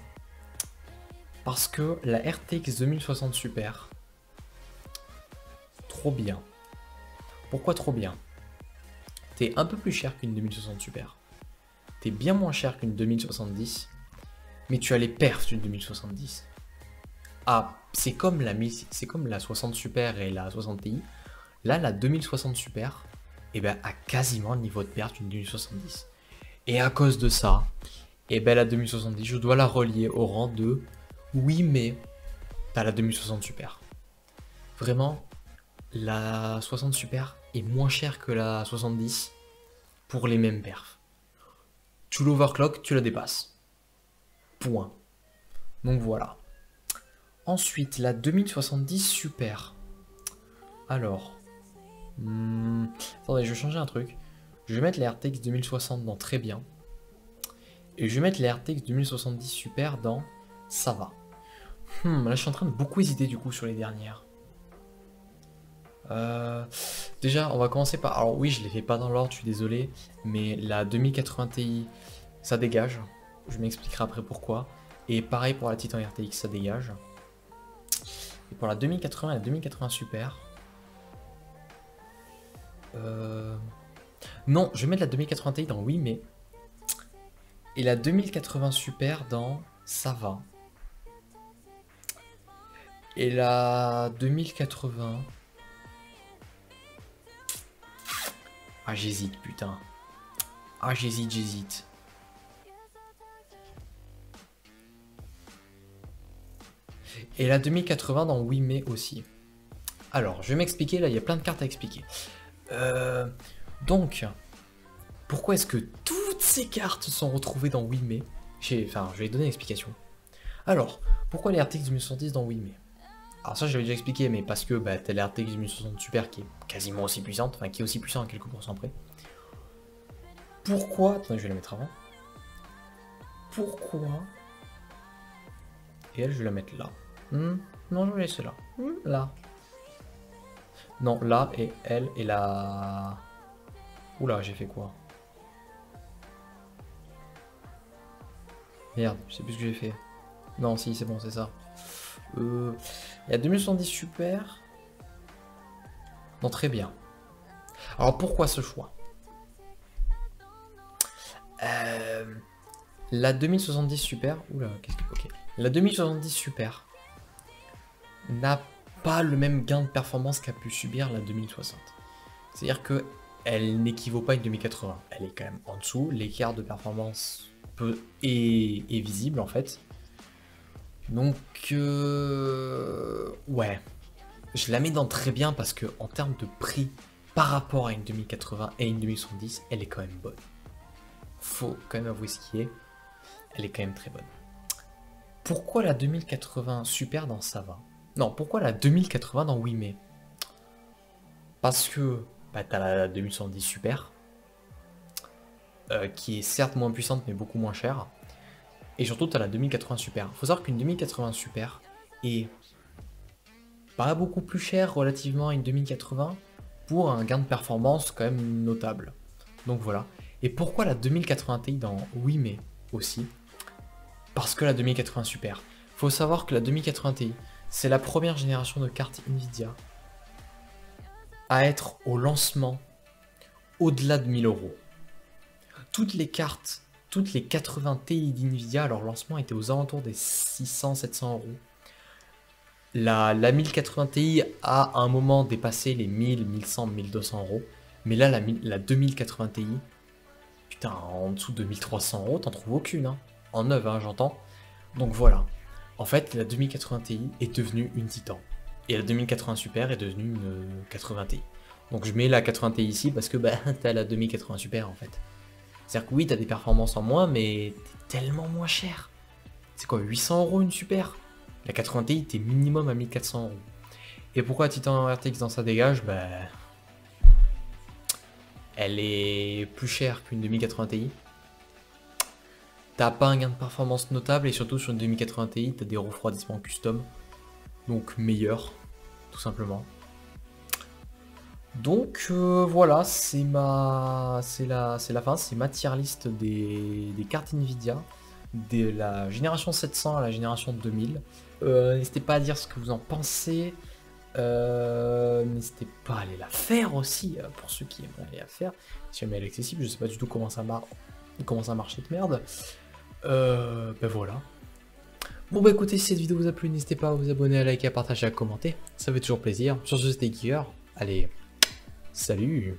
Parce que la RTX 2060 Super, trop bien. Pourquoi trop bien? T'es un peu plus cher qu'une 2060 Super. T'es bien moins cher qu'une 2070, mais tu as les perfs d'une 2070. Ah, c'est comme la 60 Super et la 60 Ti. Là, la 2060 Super, eh ben, a quasiment le niveau de perte d'une 2070. Et à cause de ça, eh ben, la 2070, je dois la relier au rang de oui, mais t'as la 2060 Super. Vraiment, la 60 Super est moins chère que la 70 pour les mêmes perfs. Tu l'overclock, tu la dépasses. Point. Donc voilà. Ensuite, la 2070 Super. Alors. Attendez, je vais changer un truc. Je vais mettre les RTX 2060 dans très bien. Et je vais mettre les RTX 2070 Super dans ça va. Là, je suis en train de beaucoup hésiter du coup sur les dernières. Déjà, on va commencer par... Alors oui, je les fais pas dans l'ordre, je suis désolé. Mais la 2080 Ti, ça dégage. Je m'expliquerai après pourquoi. Et pareil pour la Titan RTX, ça dégage. Et pour la 2080 et la 2080 Super. Non, je vais mettre la 2080 Ti dans oui, mais. Et la 2080 Super dans ça va. Et la 2080. Ah, j'hésite, putain. Ah, j'hésite. Et la 2080 dans oui, mais aussi. Alors, je vais m'expliquer, là, il y a plein de cartes à expliquer. Donc, pourquoi est-ce que toutes ces cartes sont retrouvées dans oui, mais enfin, je vais donner une explication. Alors, pourquoi les RTX 2070 dans oui, mais alors ça, j'avais déjà expliqué, mais parce que t'as la RTX 2060 Super qui est quasiment aussi puissante, enfin, qui est aussi puissante à quelques pourcents près. Pourquoi... Attendez, je vais la mettre avant. Pourquoi... Et elle, je vais la mettre là. Non, je vais laisser là. Là. Non, là, et elle, et la... Oula, j'ai fait quoi? Merde, je sais plus ce que j'ai fait. Non, si, c'est bon, c'est ça. Il y a 2070 Super. Non, très bien. Alors, pourquoi ce choix? La 2070 Super... Oula, qu'est-ce que... Ok. La 2070 Super n'a pas le même gain de performance qu'a pu subir la 2060. C'est-à-dire que elle n'équivaut pas à une 2080. Elle est quand même en dessous. L'écart de performance est visible en fait. Donc ouais, je la mets dans très bien parce que en termes de prix par rapport à une 2080 et une 2070, elle est quand même bonne. Faut quand même avouer ce qui est. Elle est quand même très bonne. Pourquoi la 2080 Super dans ça va? Non, pourquoi la 2080 dans oui mais? Parce que t'as la 2070 Super, qui est certes moins puissante mais beaucoup moins chère. Et surtout t'as la 2080 Super. Faut savoir qu'une 2080 Super est pas beaucoup plus chère relativement à une 2080 pour un gain de performance quand même notable. Donc voilà. Et pourquoi la 2080 Ti dans oui mais aussi? Parce que la 2080 Super. Faut savoir que la 2080 Ti, c'est la première génération de cartes Nvidia à être au lancement au-delà de 1000 €. Toutes les cartes, toutes les 80 Ti d'Nvidia à leur lancement étaient aux alentours des 600-700 €. La 1080 Ti a à un moment dépassé les 1000, 1100, 1200 €. Mais là, la 2080 Ti, putain, en dessous de 1300 €, t'en trouves aucune. Hein. En neuf, hein, j'entends. Donc voilà. En fait, la 2080 Ti est devenue une Titan. Et la 2080 Super est devenue une 80 Ti. Donc je mets la 80 Ti ici parce que t'as la 2080 Super en fait. C'est-à-dire que oui, t'as des performances en moins, mais t'es tellement moins cher. C'est quoi, 800 € une Super? La 80 Ti, t'es minimum à 1400 €. Et pourquoi Titan RTX dans sa dégage? Elle est plus chère qu'une 2080 Ti. T'as pas un gain de performance notable et surtout sur une 2080 Ti, t'as des refroidissements custom. Donc meilleur, tout simplement. Donc voilà, c'est la fin, c'est ma tier list des cartes Nvidia, de la génération 700 à la génération 2000. N'hésitez pas à dire ce que vous en pensez. N'hésitez pas à aller la faire aussi, pour ceux qui aimeraient aller la faire. Si jamais elle est accessible, je sais pas du tout comment ça marche cette merde. Voilà. Bon écoutez, si cette vidéo vous a plu, n'hésitez pas à vous abonner, à liker, à partager, à commenter. Ça fait toujours plaisir. Sur ce, c'était Gear. Allez, salut!